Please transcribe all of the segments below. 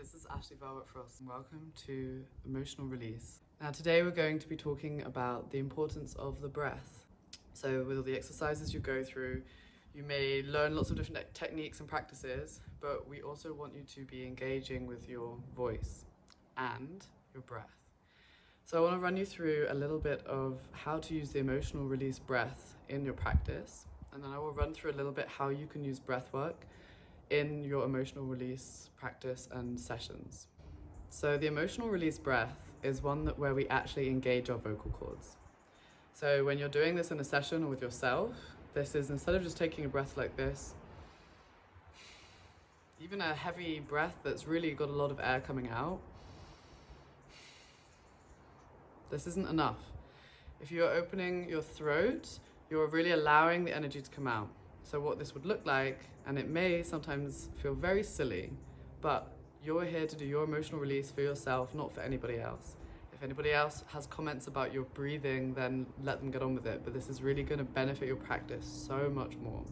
this is Ashley Velvet Frost and welcome to Emotional Release. Now today we're going to be talking about the importance of the breath. So with all the exercises you go through, you may learn lots of different techniques and practices, but we also want you to be engaging with your voice and your breath. So I want to run you through a little bit of how to use the emotional release breath in your practice, and then I will run through a little bit how you can use breath work in your emotional release practice and sessions. So the emotional release breath is one where we actually engage our vocal cords. So when you're doing this in a session or with yourself, this is, instead of just taking a breath like this, even a heavy breath that's really got a lot of air coming out, this isn't enough. If you're opening your throat, you're really allowing the energy to come out. So what this would look like, and it may sometimes feel very silly, but you're here to do your emotional release for yourself, not for anybody else. If anybody else has comments about your breathing, then let them get on with it, but this is really going to benefit your practice so much more.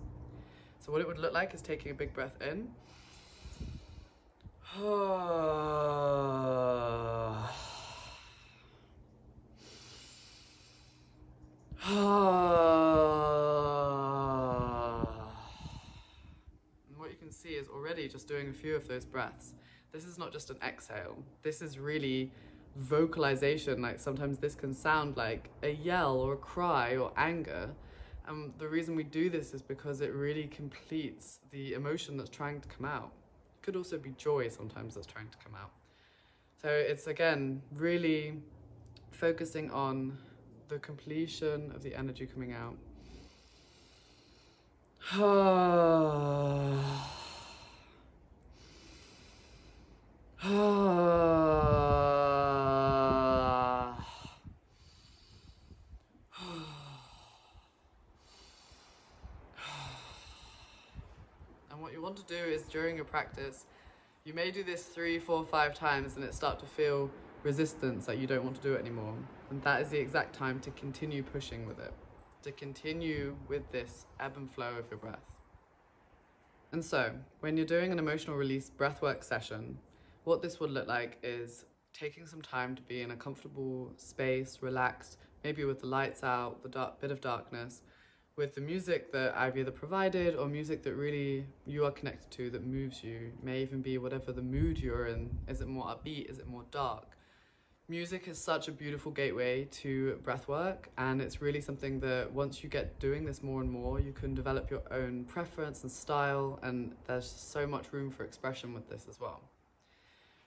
So what it would look like is taking a big breath in. See is already just doing a few of those breaths. This is not just an exhale. This is really vocalization. Like sometimes this can sound like a yell or a cry or anger. And the reason we do this is because it really completes the emotion that's trying to come out. It could also be joy sometimes that's trying to come out. So it's again, really focusing on the completion of the energy coming out. And what you want to do is during your practice, you may do this 3, 4, 5 times and it start to feel resistance, like you don't want to do it anymore. And that is the exact time to continue pushing with it, to continue with this ebb and flow of your breath. And so when you're doing an emotional release breathwork session, what this would look like is taking some time to be in a comfortable space, relaxed, maybe with the lights out, the bit of darkness, with the music that I've either provided or music that really you are connected to that moves you. It may even be whatever the mood you're in. Is it more upbeat? Is it more dark? Music is such a beautiful gateway to breathwork, and it's really something that once you get doing this more and more, you can develop your own preference and style, and there's so much room for expression with this as well.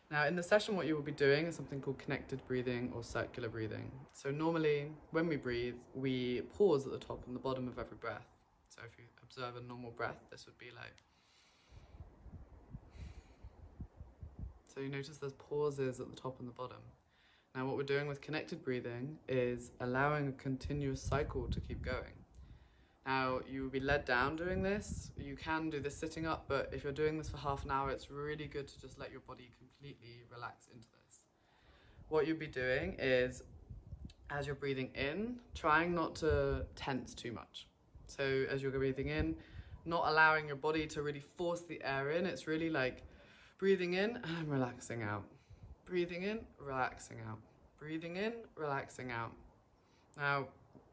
Now in the session, what you will be doing is something called connected breathing or circular breathing. So normally when we breathe, we pause at the top and the bottom of every breath. So if you observe a normal breath, this would be like, so you notice there's pauses at the top and the bottom. Now what we're doing with connected breathing is allowing a continuous cycle to keep going. Now you will be led down doing this. You can do this sitting up, but if you're doing this for half an hour, it's really good to just let your body completely relax into this. What you'll be doing is, as you're breathing in, trying not to tense too much. So as you're breathing in, not allowing your body to really force the air in. It's really like breathing in and relaxing out. Breathing in, relaxing out. Breathing in, relaxing out. Now,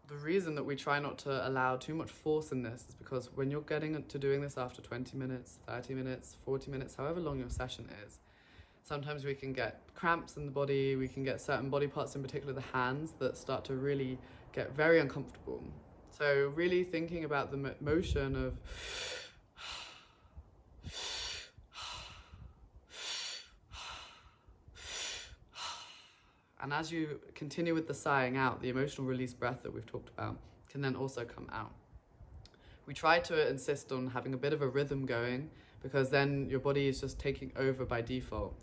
the reason that we try not to allow too much force in this is because when you're getting to doing this after 20 minutes, 30 minutes, 40 minutes, however long your session is, sometimes we can get cramps in the body, we can get certain body parts, in particular the hands, that start to really get very uncomfortable. So really thinking about the motion of and as you continue with the sighing out, the emotional release breath that we've talked about can then also come out. We try to insist on having a bit of a rhythm going, because then your body is just taking over by default.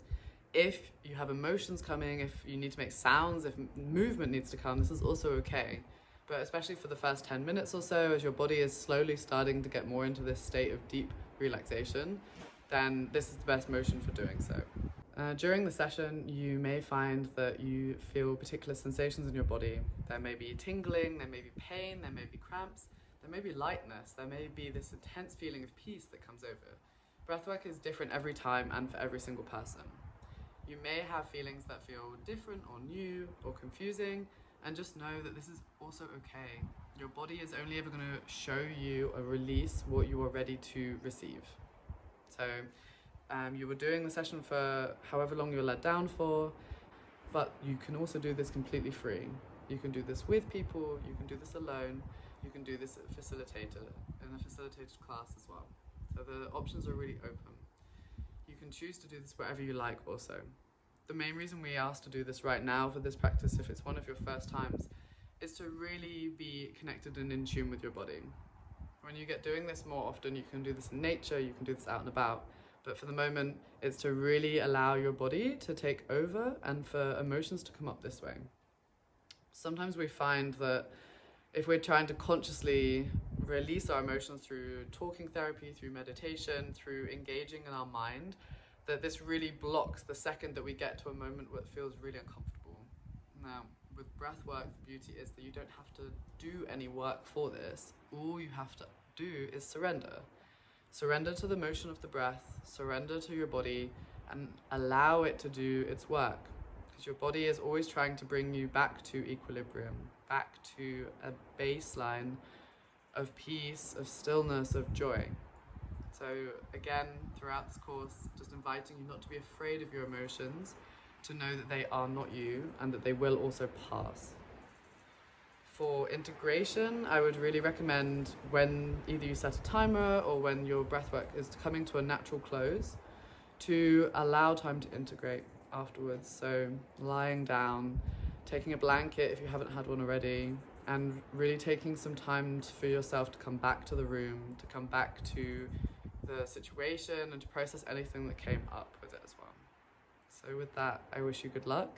If you have emotions coming, if you need to make sounds, if movement needs to come, this is also okay. But especially for the first 10 minutes or so, as your body is slowly starting to get more into this state of deep relaxation, then this is the best motion for doing so. During the session, you may find that you feel particular sensations in your body. There may be tingling, there may be pain, there may be cramps, there may be lightness, there may be this intense feeling of peace that comes over. Breathwork is different every time and for every single person. You may have feelings that feel different or new or confusing, and just know that this is also okay. Your body is only ever going to show you or release what you are ready to receive. So you were doing the session for however long you're let down for, but you can also do this completely free. You can do this with people, you can do this alone, you can do this in a facilitated class as well. So the options are really open. You can choose to do this wherever you like also. The main reason we ask to do this right now for this practice, if it's one of your first times, is to really be connected and in tune with your body. When you get doing this more often, you can do this in nature, you can do this out and about, but for the moment, it's to really allow your body to take over and for emotions to come up this way. Sometimes we find that if we're trying to consciously release our emotions through talking therapy, through meditation, through engaging in our mind, that this really blocks the second that we get to a moment where it feels really uncomfortable. Now, with breath work, the beauty is that you don't have to do any work for this. All you have to do is surrender. Surrender to the motion of the breath, surrender to your body, and allow it to do its work. Because your body is always trying to bring you back to equilibrium, back to a baseline of peace, of stillness, of joy. So again, throughout this course, just inviting you not to be afraid of your emotions, to know that they are not you and that they will also pass. For integration, I would really recommend when either you set a timer or when your breathwork is coming to a natural close, to allow time to integrate afterwards. So lying down, taking a blanket if you haven't had one already, and really taking some time for yourself to come back to the room, to come back to the situation and to process anything that came up with it as well. So with that, I wish you good luck.